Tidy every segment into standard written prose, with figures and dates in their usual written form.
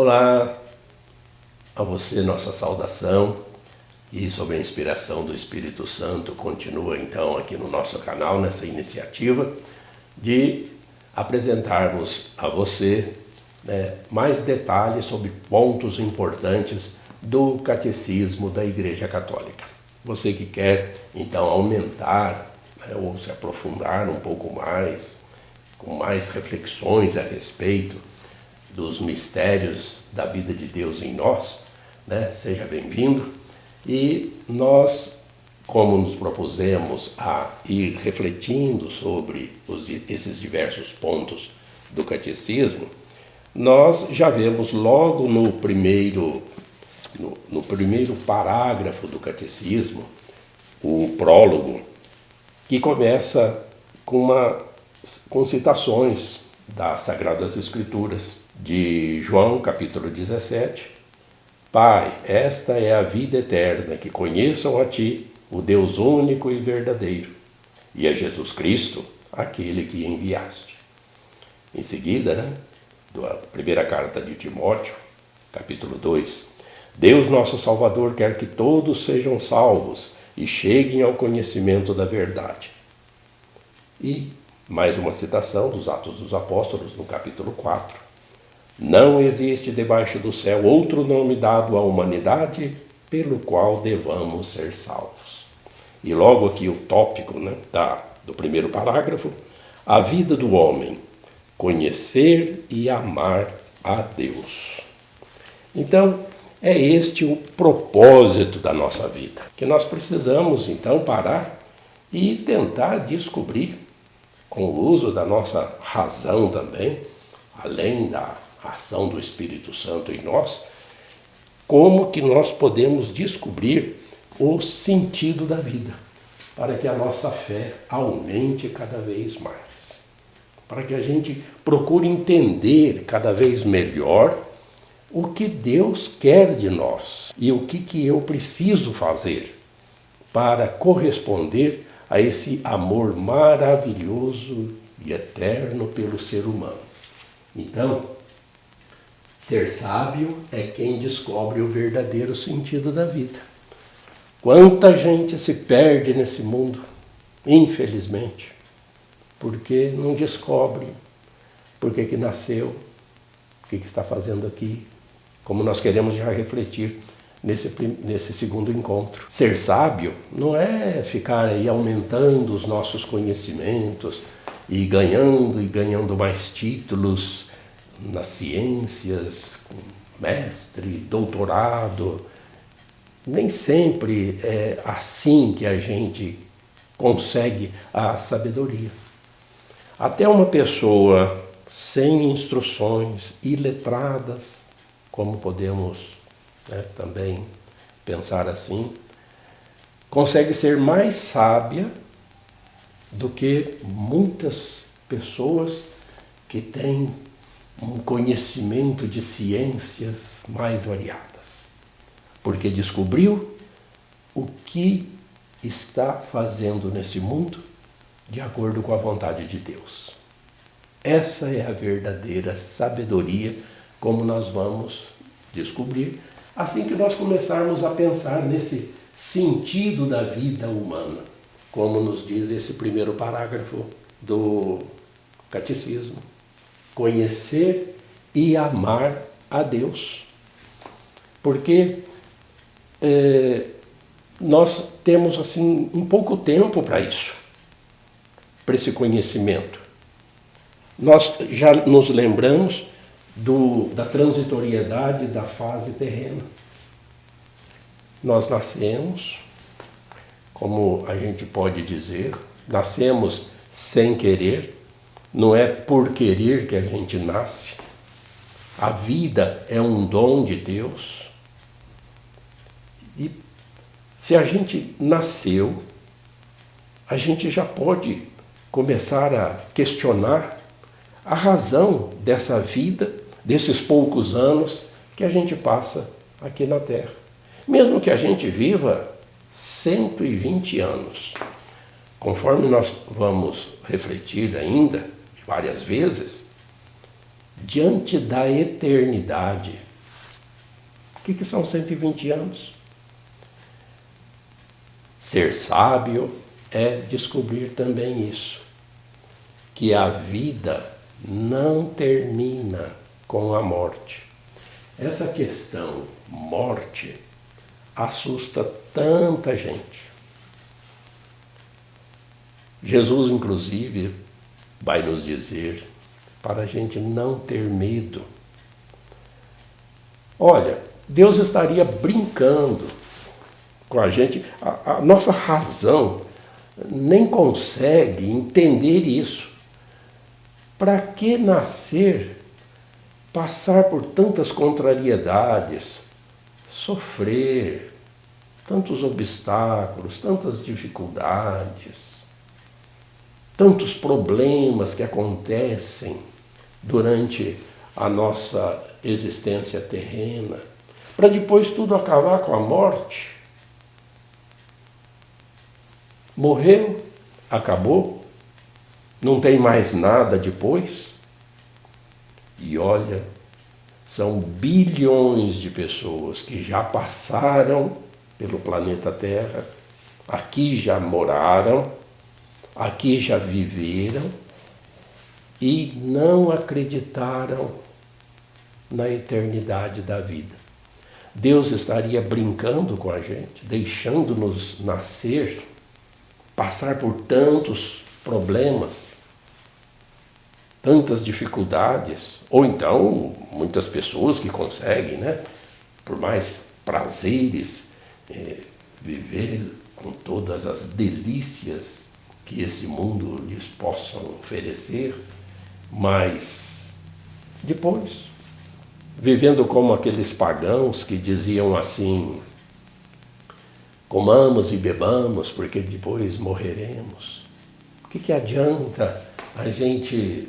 Olá, a você nossa saudação e sob a inspiração do Espírito Santo continua então aqui no nosso canal nessa iniciativa de apresentarmos a você mais detalhes sobre pontos importantes do Catecismo da Igreja Católica. Você que quer então aumentar ou se aprofundar um pouco mais, com mais reflexões a respeito dos mistérios da vida de Deus em nós, seja bem-vindo. E nós, como nos propusemos a ir refletindo sobre esses diversos pontos do catecismo, nós já vemos logo no primeiro parágrafo do catecismo, o prólogo, que começa com citações das Sagradas Escrituras, de João, capítulo 17. Pai, esta é a vida eterna, que conheçam a Ti, o Deus único e verdadeiro, e a Jesus Cristo, aquele que enviaste. Em seguida, da primeira carta de Timóteo, capítulo 2, Deus nosso Salvador quer que todos sejam salvos e cheguem ao conhecimento da verdade. E mais uma citação dos Atos dos Apóstolos, no capítulo 4. Não existe debaixo do céu outro nome dado à humanidade pelo qual devamos ser salvos. E logo aqui o tópico do primeiro parágrafo, a vida do homem, conhecer e amar a Deus. Então, é este o propósito da nossa vida, que nós precisamos então parar e tentar descobrir, com o uso da nossa razão também, além da ação do Espírito Santo em nós, como que nós podemos descobrir o sentido da vida, para que a nossa fé aumente cada vez mais, para que a gente procure entender cada vez melhor o que Deus quer de nós e o que eu preciso fazer para corresponder a esse amor maravilhoso e eterno pelo ser humano. Então, ser sábio é quem descobre o verdadeiro sentido da vida. Quanta gente se perde nesse mundo, infelizmente, porque não descobre por que nasceu, o que está fazendo aqui, como nós queremos já refletir nesse segundo encontro. Ser sábio não é ficar aí aumentando os nossos conhecimentos e ganhando mais títulos nas ciências, mestre, doutorado. Nem sempre é assim que a gente consegue a sabedoria. Até uma pessoa sem instruções, iletradas, como podemos também pensar assim, consegue ser mais sábia do que muitas pessoas que têm um conhecimento de ciências mais variadas, porque descobriu o que está fazendo nesse mundo de acordo com a vontade de Deus. Essa é a verdadeira sabedoria, como nós vamos descobrir assim que nós começarmos a pensar nesse sentido da vida humana, como nos diz esse primeiro parágrafo do Catecismo. Conhecer e amar a Deus. Porque nós temos assim um pouco tempo para isso, para esse conhecimento. Nós já nos lembramos da transitoriedade da fase terrena. Nós nascemos, como a gente pode dizer, nascemos sem querer. Não é por querer que a gente nasce. A vida é um dom de Deus. E se a gente nasceu, a gente já pode começar a questionar a razão dessa vida, desses poucos anos que a gente passa aqui na Terra. Mesmo que a gente viva 120 anos, conforme nós vamos refletir ainda várias vezes, diante da eternidade, O que são 120 anos? Ser sábio é descobrir também isso, que a vida não termina com a morte. Essa questão morte assusta tanta gente. Jesus, inclusive, vai nos dizer para a gente não ter medo. Olha, Deus estaria brincando com a gente. A nossa razão nem consegue entender isso. Para que nascer, passar por tantas contrariedades, sofrer tantos obstáculos, tantas dificuldades, tantos problemas que acontecem durante a nossa existência terrena, para depois tudo acabar com a morte? Morreu, acabou, não tem mais nada depois. E olha, são bilhões de pessoas que já passaram pelo planeta Terra, aqui já moraram, aqui já viveram e não acreditaram na eternidade da vida. Deus estaria brincando com a gente, deixando-nos nascer, passar por tantos problemas, tantas dificuldades, ou então muitas pessoas que conseguem, né, por mais prazeres, viver com todas as delícias que esse mundo lhes possa oferecer, mas depois, vivendo como aqueles pagãos que diziam assim: comamos e bebamos, porque depois morreremos. O que adianta a gente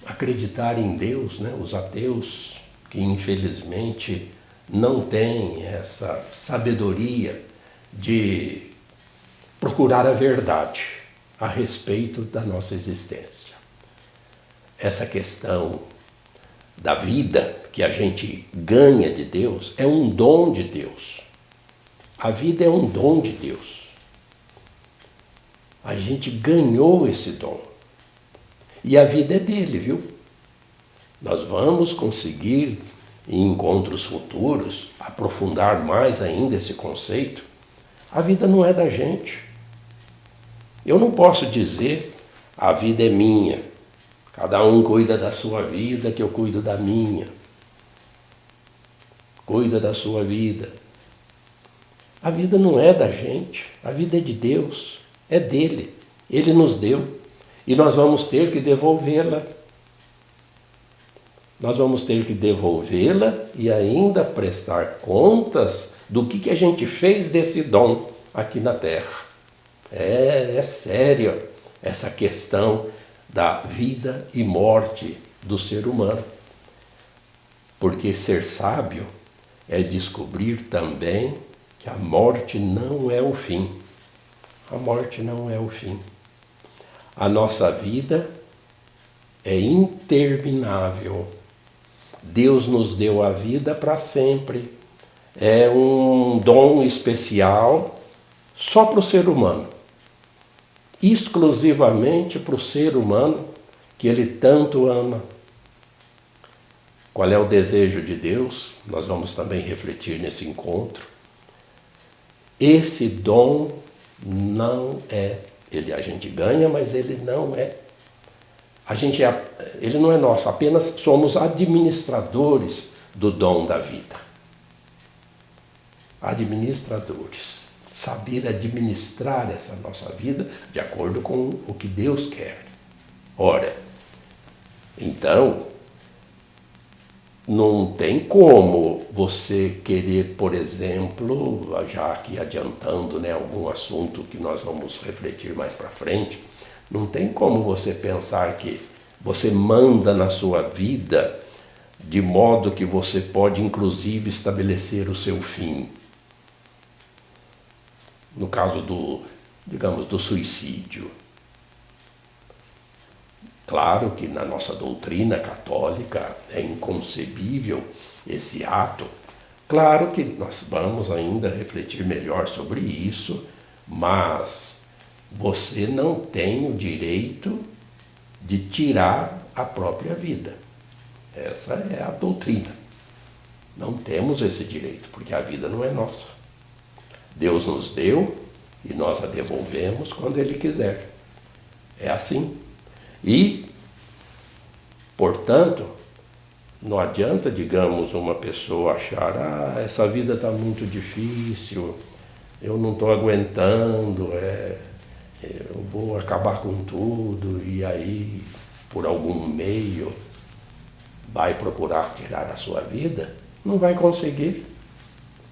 acreditar em Deus, né? Os ateus que infelizmente não têm essa sabedoria de procurar a verdade a respeito da nossa existência. Essa questão da vida que a gente ganha de Deus é um dom de Deus. A vida é um dom de Deus. A gente ganhou esse dom. E a vida é dele, viu? Nós vamos conseguir, em encontros futuros, aprofundar mais ainda esse conceito. A vida não é da gente. Eu não posso dizer, a vida é minha. Cada um cuida da sua vida, que eu cuido da minha. Cuida da sua vida. A vida não é da gente, a vida é de Deus, é dele. Ele nos deu e nós vamos ter que devolvê-la. Nós vamos ter que devolvê-la e ainda prestar contas do que a gente fez desse dom aqui na Terra. É sério essa questão da vida e morte do ser humano. Porque ser sábio é descobrir também que a morte não é o fim. A morte não é o fim. A nossa vida é interminável. Deus nos deu a vida para sempre. É um dom especial só para o ser humano. Exclusivamente para o ser humano que ele tanto ama. Qual é o desejo de Deus? Nós vamos também refletir nesse encontro. Esse dom não é, a gente ganha, mas ele não é. Ele não é nosso, apenas somos administradores do dom da vida. Administradores. Saber administrar essa nossa vida de acordo com o que Deus quer. Ora, então, não tem como você querer, por exemplo, já aqui adiantando, né, algum assunto que nós vamos refletir mais para frente, não tem como você pensar que você manda na sua vida de modo que você pode, inclusive, estabelecer o seu fim. No caso do suicídio. Claro que na nossa doutrina católica é inconcebível esse ato, Claro que nós vamos ainda refletir melhor sobre isso, mas você não tem o direito de tirar a própria vida. Essa é a doutrina. Não temos esse direito, porque a vida não é nossa. Deus nos deu e nós a devolvemos quando Ele quiser. É assim. E, portanto, não adianta, digamos, uma pessoa achar, essa vida está muito difícil, eu não estou aguentando, eu vou acabar com tudo, e aí, por algum meio, vai procurar tirar a sua vida, não vai conseguir.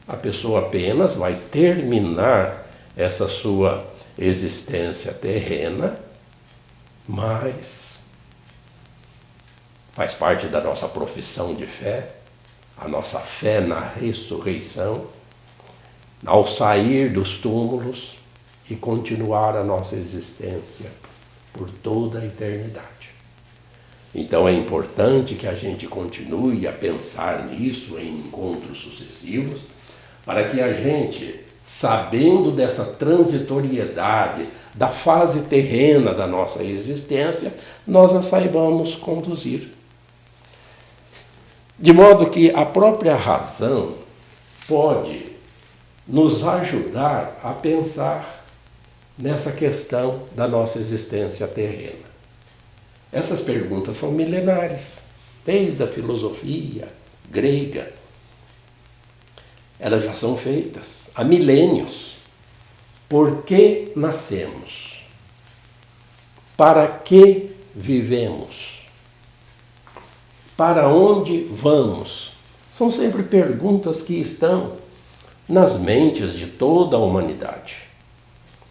A pessoa apenas vai terminar essa sua existência terrena, mas faz parte da nossa profissão de fé, a nossa fé na ressurreição, ao sair dos túmulos e continuar a nossa existência por toda a eternidade. Então é importante que a gente continue a pensar nisso em encontros sucessivos, para que a gente, sabendo dessa transitoriedade, da fase terrena da nossa existência, nós a saibamos conduzir. De modo que a própria razão pode nos ajudar a pensar nessa questão da nossa existência terrena. Essas perguntas são milenares, desde a filosofia grega. Elas já são feitas há milênios. Por que nascemos? Para que vivemos? Para onde vamos? São sempre perguntas que estão nas mentes de toda a humanidade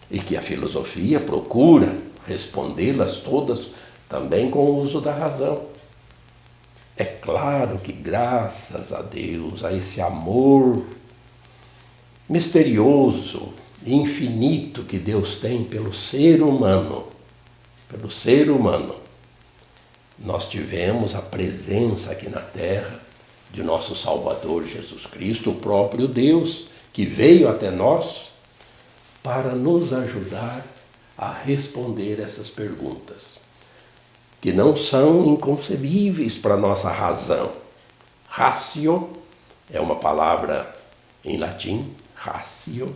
e que a filosofia procura respondê-las todas também com o uso da razão. É claro que graças a Deus, a esse amor misterioso e infinito que Deus tem pelo ser humano, nós tivemos a presença aqui na Terra de nosso Salvador Jesus Cristo, o próprio Deus, que veio até nós para nos ajudar a responder essas perguntas, que não são inconcebíveis para a nossa razão. Ratio é uma palavra em latim, ratio.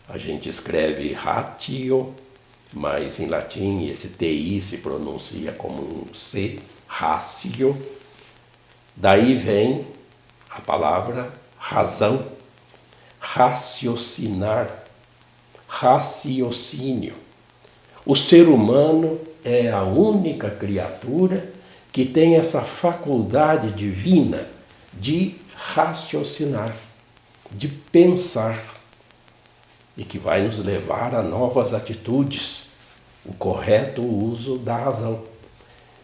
A gente escreve ratio, mas em latim esse TI se pronuncia como um C, ratio. Daí vem a palavra razão, raciocinar, raciocínio. O ser humano é a única criatura que tem essa faculdade divina de raciocinar, de pensar, e que vai nos levar a novas atitudes, o correto uso da razão.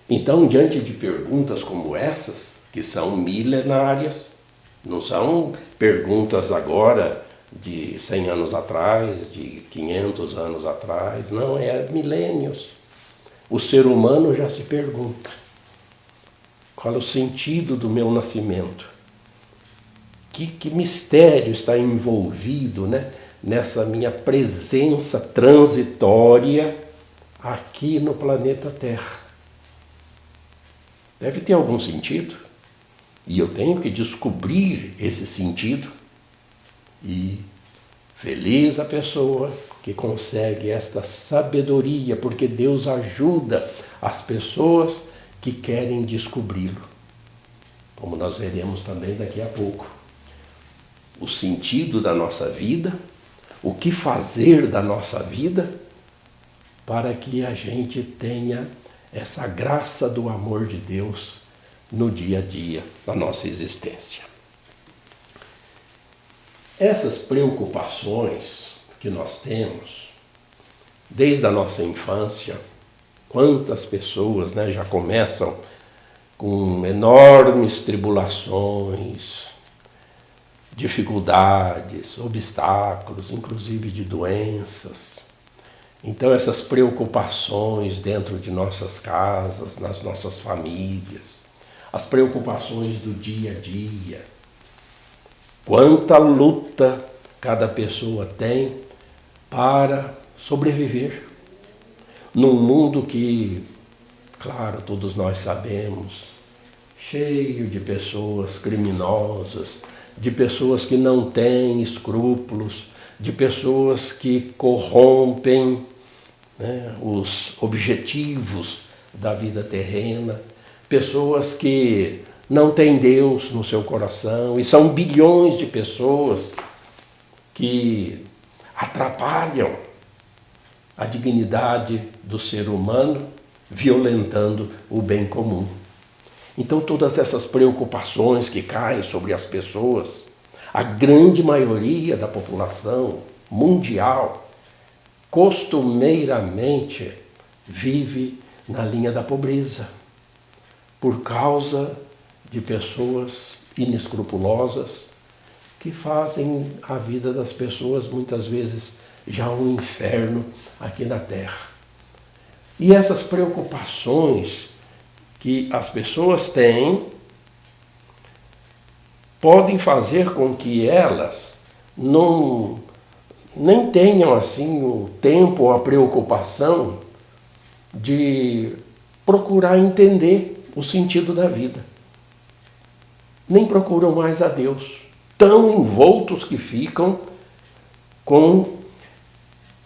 Então, diante de perguntas como essas, que são milenárias, não são perguntas agora de 100 anos atrás, de 500 anos atrás, não, é milênios. O ser humano já se pergunta: qual é o sentido do meu nascimento? Que mistério está envolvido, né, nessa minha presença transitória aqui no planeta Terra? Deve ter algum sentido, e eu tenho que descobrir esse sentido. E feliz a pessoa que consegue esta sabedoria, porque Deus ajuda as pessoas que querem descobri-lo, como nós veremos também daqui a pouco. O sentido da nossa vida, o que fazer da nossa vida, para que a gente tenha essa graça do amor de Deus no dia a dia da nossa existência. Essas preocupações que nós temos, desde a nossa infância, quantas pessoas, né, já começam com enormes tribulações, dificuldades, obstáculos, inclusive de doenças. Então essas preocupações dentro de nossas casas, nas nossas famílias, as preocupações do dia a dia, quanta luta cada pessoa tem para sobreviver num mundo que, claro, todos nós sabemos, cheio de pessoas criminosas, de pessoas que não têm escrúpulos, de pessoas que corrompem, né, os objetivos da vida terrena, pessoas que não têm Deus no seu coração, e são bilhões de pessoas que atrapalham a dignidade do ser humano, violentando o bem comum. Então todas essas preocupações que caem sobre as pessoas, a grande maioria da população mundial costumeiramente vive na linha da pobreza, por causa de pessoas inescrupulosas que fazem a vida das pessoas muitas vezes já um inferno aqui na Terra. E essas preocupações que as pessoas têm podem fazer com que elas nem tenham assim o tempo ou a preocupação de procurar entender o sentido da vida. Nem procuram mais a Deus, tão envoltos que ficam com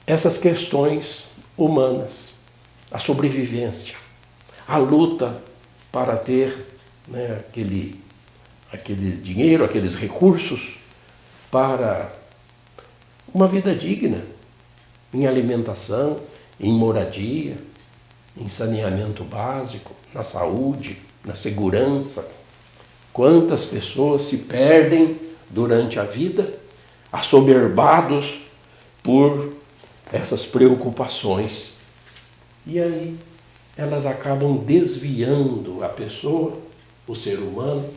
essas questões humanas, a sobrevivência, a luta para ter, né, aquele dinheiro, aqueles recursos para uma vida digna, em alimentação, em moradia, em saneamento básico, na saúde, na segurança. Quantas pessoas se perdem durante a vida, assoberbados por essas preocupações. E aí elas acabam desviando a pessoa, o ser humano,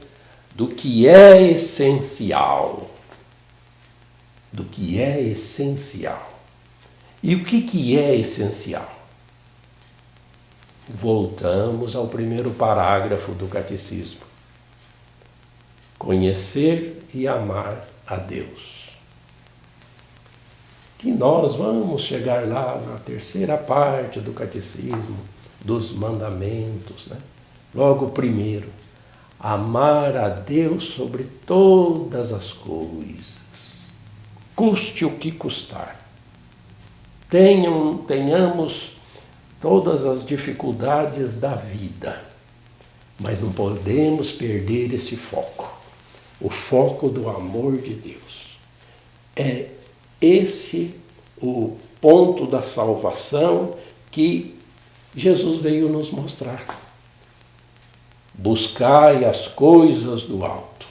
do que é essencial. Do que é essencial. E o que é essencial? Voltamos ao primeiro parágrafo do Catecismo. Conhecer e amar a Deus. Que nós vamos chegar lá na terceira parte do Catecismo, dos mandamentos, né? Logo primeiro, amar a Deus sobre todas as coisas, custe o que custar. Tenhamos todas as dificuldades da vida, mas não podemos perder esse foco, o foco do amor de Deus. É esse o ponto da salvação que Jesus veio nos mostrar. Buscai as coisas do alto,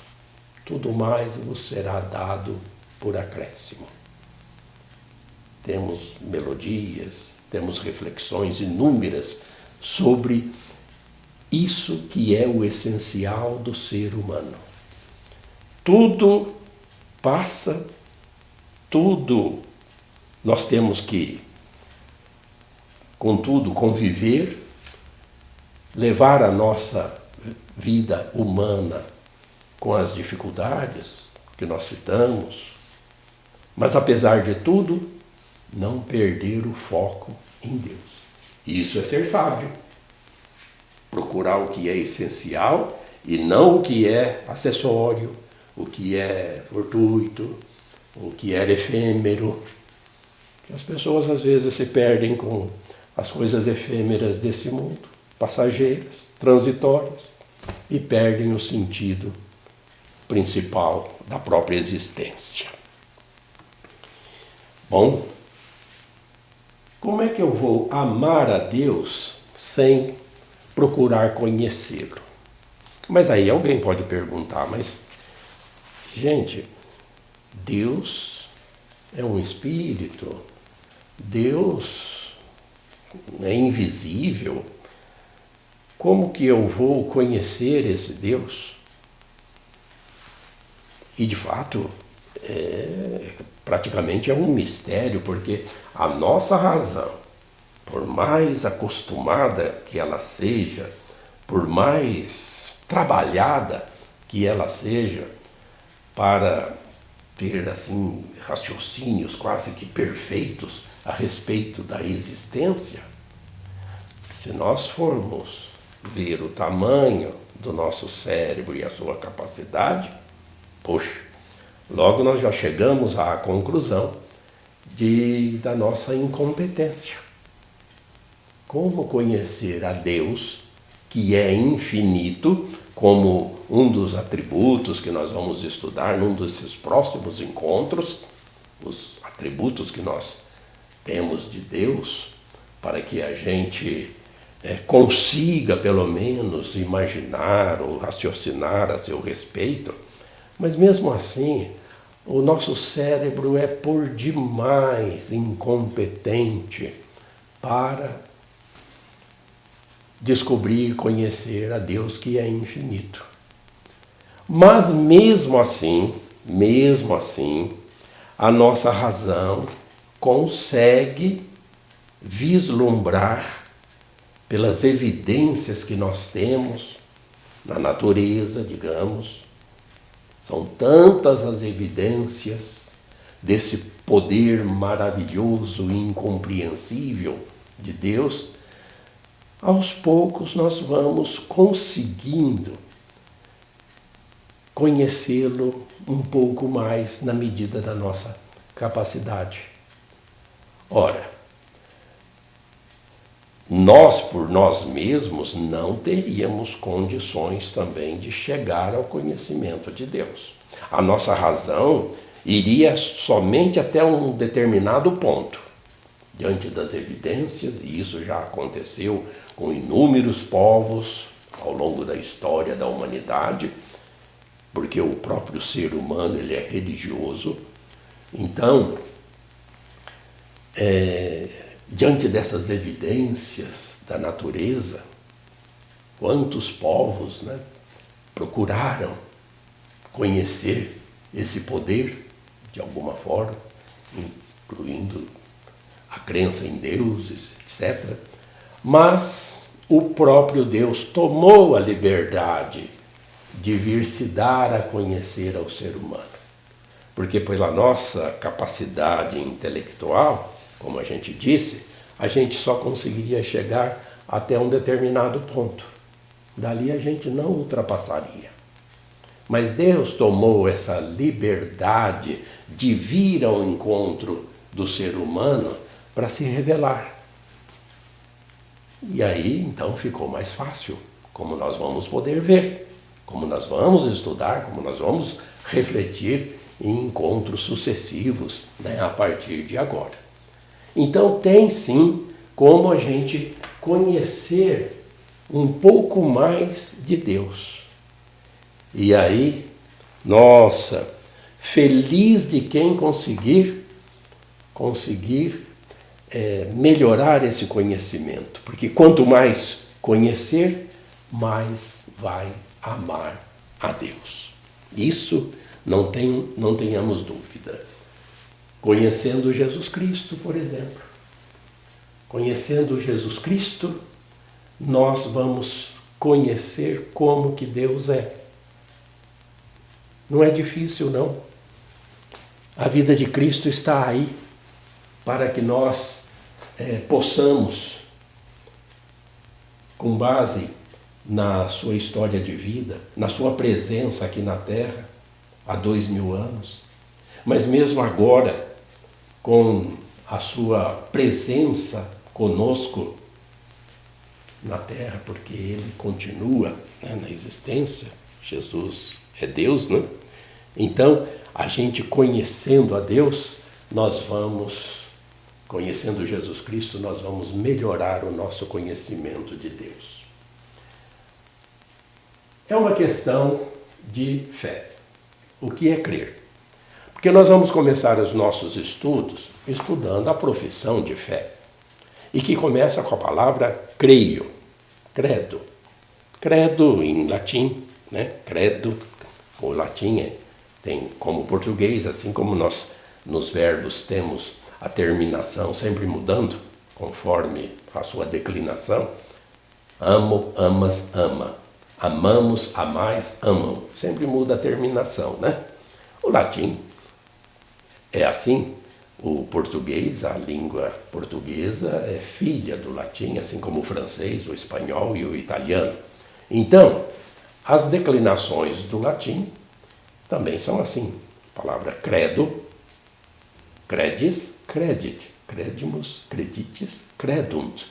tudo mais vos será dado por acréscimo. Temos melodias, temos reflexões inúmeras sobre isso que é o essencial do ser humano. Tudo passa, tudo nós temos que, contudo, conviver, levar a nossa vida humana com as dificuldades que nós citamos, mas apesar de tudo, não perder o foco em Deus. E isso é ser sábio. Procurar o que é essencial e não o que é acessório, o que é fortuito, o que é efêmero. As pessoas às vezes se perdem com as coisas efêmeras desse mundo, passageiras, transitórias, e perdem o sentido principal da própria existência. Bom, como é que eu vou amar a Deus sem procurar conhecê-lo? Mas aí alguém pode perguntar, mas, gente, Deus é um espírito, Deus é invisível, como que eu vou conhecer esse Deus? E de fato, praticamente é um mistério, porque a nossa razão, por mais acostumada que ela seja, por mais trabalhada que ela seja para ter assim raciocínios quase que perfeitos a respeito da existência, se nós formos ver o tamanho do nosso cérebro e a sua capacidade, poxa, logo nós já chegamos à conclusão da nossa incompetência. Como conhecer a Deus, que é infinito, como um dos atributos que nós vamos estudar num desses próximos encontros, os atributos que nós temos de Deus, para que a gente consiga pelo menos imaginar ou raciocinar a seu respeito, mas mesmo assim o nosso cérebro é por demais incompetente para descobrir, conhecer a Deus que é infinito. Mas mesmo assim, a nossa razão consegue vislumbrar pelas evidências que nós temos na natureza, digamos. São tantas as evidências desse poder maravilhoso e incompreensível de Deus. Aos poucos nós vamos conseguindo conhecê-lo um pouco mais na medida da nossa capacidade. Ora, nós por nós mesmos não teríamos condições também de chegar ao conhecimento de Deus. A nossa razão iria somente até um determinado ponto, diante das evidências, e isso já aconteceu com inúmeros povos ao longo da história da humanidade, porque o próprio ser humano ele é religioso. Então, diante dessas evidências da natureza, quantos povos procuraram conhecer esse poder de alguma forma, incluindo a crença em deuses, etc. Mas o próprio Deus tomou a liberdade de vir se dar a conhecer ao ser humano. Porque pela nossa capacidade intelectual, como a gente disse, a gente só conseguiria chegar até um determinado ponto. Dali a gente não ultrapassaria. Mas Deus tomou essa liberdade de vir ao encontro do ser humano para se revelar. E aí, então, ficou mais fácil, como nós vamos poder ver, como nós vamos estudar, como nós vamos refletir em encontros sucessivos, a partir de agora. Então, tem sim como a gente conhecer um pouco mais de Deus. E aí, nossa, feliz de quem conseguir melhorar esse conhecimento, porque quanto mais conhecer, mais vai amar a Deus. Isso não tenhamos dúvida. Conhecendo Jesus Cristo, por exemplo. Conhecendo Jesus Cristo, nós vamos conhecer como que Deus é. Não é difícil, não. A vida de Cristo está aí para que nós possamos, com base na sua história de vida, na sua presença aqui na Terra, há 2000 anos, mas mesmo agora, com a sua presença conosco na Terra, porque Ele continua na existência, Jesus é Deus, né? Então, a gente conhecendo a Deus, conhecendo Jesus Cristo, nós vamos melhorar o nosso conhecimento de Deus. É uma questão de fé. O que é crer? Porque nós vamos começar os nossos estudos estudando a profissão de fé. E que começa com a palavra creio, credo. Credo em latim, credo, o latim tem como português, assim como nós nos verbos temos a terminação sempre mudando, conforme a sua declinação. Amo, amas, ama. Amamos, amais, amam. Sempre muda a terminação, O latim é assim. O português, a língua portuguesa, é filha do latim, assim como o francês, o espanhol e o italiano. Então, as declinações do latim também são assim. A palavra credo, credis, credit, credimus, creditis, credunt.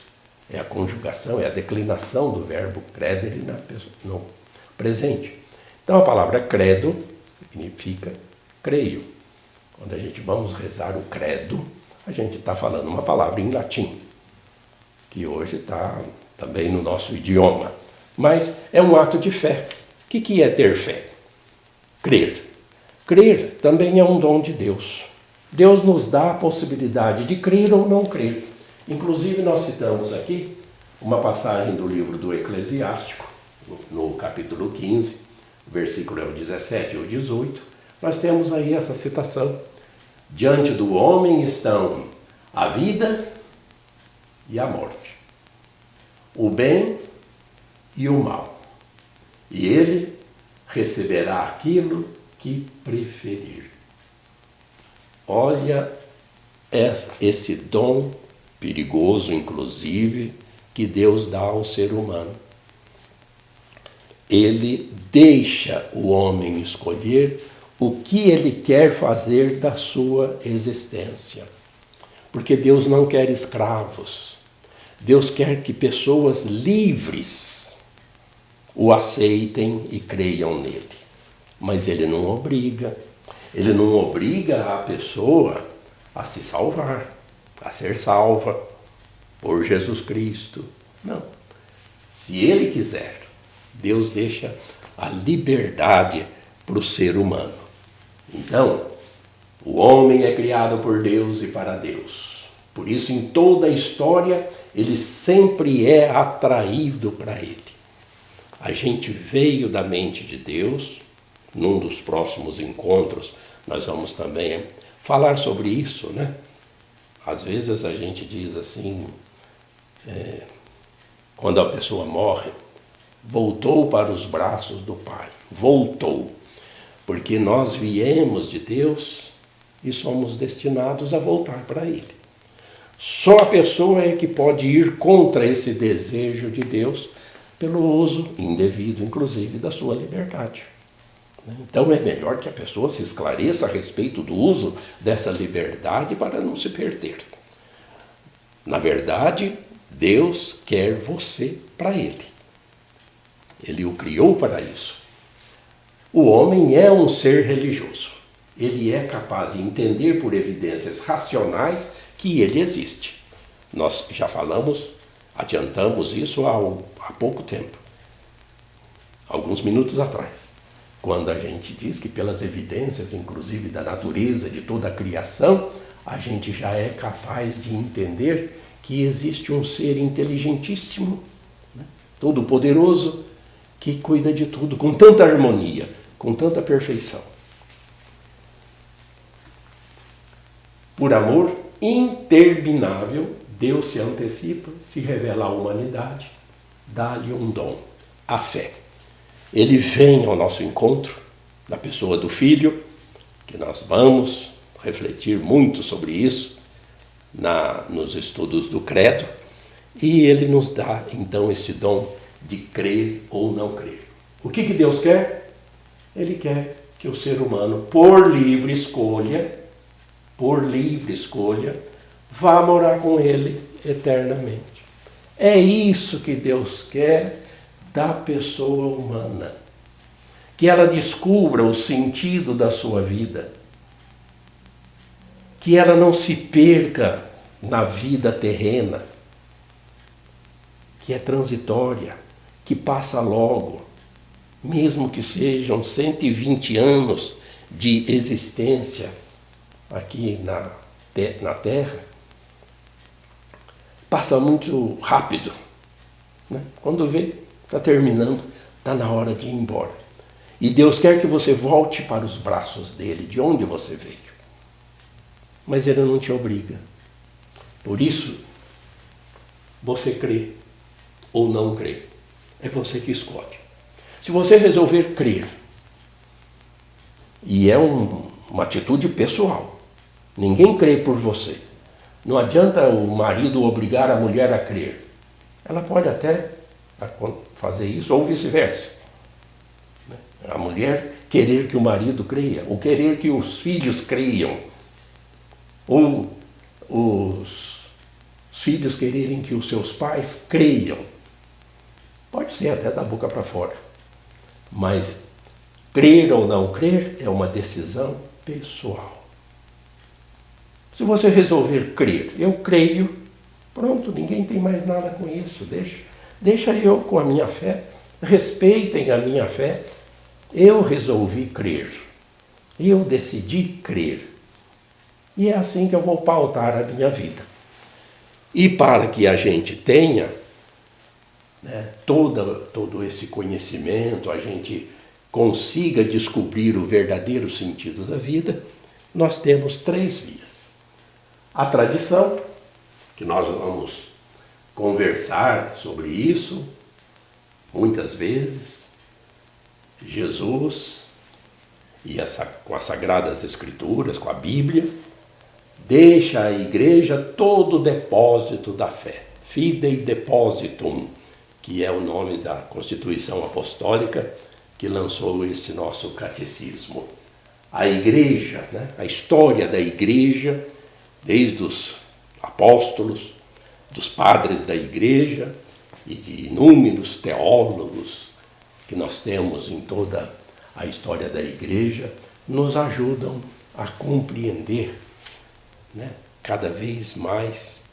É a conjugação, é a declinação do verbo credere no presente. Então, a palavra credo significa creio. Quando a gente vamos rezar o credo, a gente está falando uma palavra em latim, que hoje está também no nosso idioma. Mas é um ato de fé. O que é ter fé? Crer. Crer também é um dom de Deus. Deus nos dá a possibilidade de crer ou não crer. Inclusive, nós citamos aqui uma passagem do livro do Eclesiástico, no capítulo 15, versículo é o 17 ou 18, nós temos aí essa citação. Diante do homem estão a vida e a morte, o bem e o mal, e ele receberá aquilo que preferir. Olha esse dom perigoso, inclusive, que Deus dá ao ser humano. Ele deixa o homem escolher o que ele quer fazer da sua existência. Porque Deus não quer escravos. Deus quer que pessoas livres o aceitem e creiam nele. Mas ele não obriga. Ele não obriga a pessoa a se salvar, a ser salva por Jesus Cristo. Não. Se ele quiser, Deus deixa a liberdade para o ser humano. Então, o homem é criado por Deus e para Deus. Por isso, em toda a história, ele sempre é atraído para ele. A gente veio da mente de Deus. Num dos próximos encontros, nós vamos também falar sobre isso, né? Às vezes a gente diz assim, quando a pessoa morre, voltou para os braços do Pai. Voltou. Porque nós viemos de Deus e somos destinados a voltar para Ele. Só a pessoa é que pode ir contra esse desejo de Deus pelo uso indevido, inclusive, da sua liberdade. Então é melhor que a pessoa se esclareça a respeito do uso dessa liberdade para não se perder. Na verdade, Deus quer você para Ele. Ele o criou para isso. O homem é um ser religioso. Ele é capaz de entender por evidências racionais que ele existe. Nós já falamos, adiantamos isso há pouco tempo, alguns minutos atrás, quando a gente diz que pelas evidências, inclusive da natureza, de toda a criação, a gente já é capaz de entender que existe um ser inteligentíssimo, né, todo-poderoso, que cuida de tudo com tanta harmonia, com tanta perfeição. Por amor interminável, Deus se antecipa, se revela à humanidade, dá-lhe um dom, a fé. Ele vem ao nosso encontro, na pessoa do Filho, que nós vamos refletir muito sobre isso nos estudos do Credo, e ele nos dá, então, esse dom de crer ou não crer. O que Deus quer? Ele quer que o ser humano, por livre escolha, vá morar com ele eternamente. É isso que Deus quer da pessoa humana. Que ela descubra o sentido da sua vida. Que ela não se perca na vida terrena, que é transitória, que passa logo, mesmo que sejam 120 anos de existência aqui na Terra, passa muito rápido, né? Quando vê, está terminando, está na hora de ir embora. E Deus quer que você volte para os braços dele, de onde você veio. Mas ele não te obriga. Por isso, você crê ou não crê. É você que escolhe. Se você resolver crer, e é uma atitude pessoal, Ninguém crê por você. Não adianta o marido obrigar a mulher a crer. Ela pode até fazer isso, ou vice-versa. A mulher querer que o marido creia, ou querer que os filhos creiam, ou os filhos quererem que os seus pais creiam. Pode ser até da boca para fora. Mas crer ou não crer é uma decisão pessoal. Se você resolver crer, eu creio, pronto, ninguém tem mais nada com isso. Deixa eu com a minha fé, respeitem a minha fé. Eu resolvi crer, eu decidi crer. E é assim que eu vou pautar a minha vida. E para que a gente tenha, né, todo esse conhecimento, a gente consiga descobrir o verdadeiro sentido da vida, nós temos 3 vias. A tradição, que nós vamos conversar sobre isso muitas vezes. Jesus, e com as Sagradas Escrituras, com a Bíblia, deixa à igreja todo o depósito da fé. Fidei Depositum, que é o nome da Constituição Apostólica que lançou esse nosso catecismo. A igreja, né? A história da igreja, desde os apóstolos, dos padres da igreja e de inúmeros teólogos que nós temos em toda a história da igreja, nos ajudam a compreender, né, cada vez mais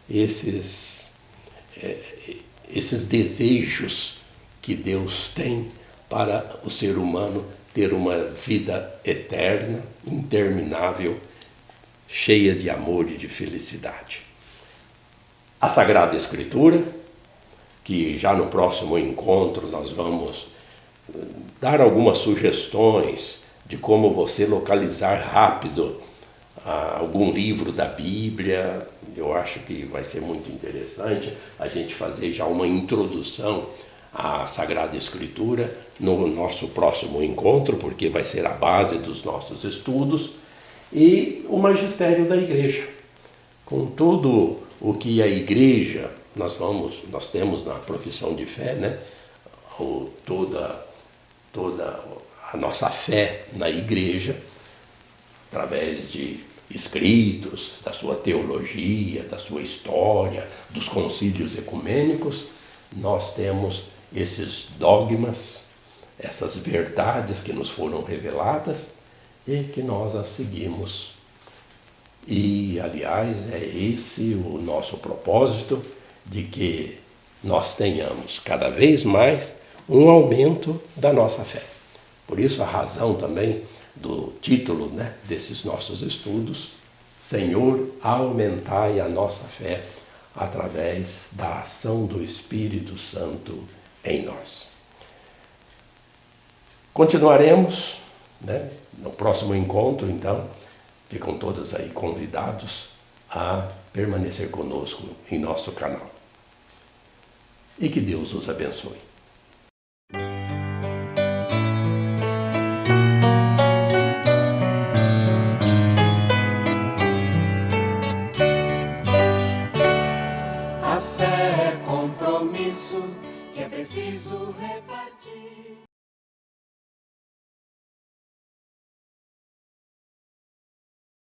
esses desejos que Deus tem para o ser humano ter uma vida eterna, interminável, cheia de amor e de felicidade. A Sagrada Escritura, que já no próximo encontro nós vamos dar algumas sugestões de como você localizar rápido algum livro da Bíblia. Eu acho que vai ser muito interessante a gente fazer já uma introdução à Sagrada Escritura no nosso próximo encontro, porque vai ser a base dos nossos estudos, e o magistério da igreja, com tudo o que a igreja, nós temos na profissão de fé, né, toda a nossa fé na igreja, através de escritos, da sua teologia, da sua história, dos concílios ecumênicos. Nós temos esses dogmas, essas verdades que nos foram reveladas e que nós as seguimos. E, aliás, é esse o nosso propósito, de que nós tenhamos cada vez mais um aumento da nossa fé. Por isso a razão também do título, né, desses nossos estudos: Senhor, aumentai a nossa fé através da ação do Espírito Santo em nós. Continuaremos, né, no próximo encontro, então. Ficam todos aí convidados a permanecer conosco em nosso canal. E que Deus os abençoe. A fé é compromisso que é preciso repartir.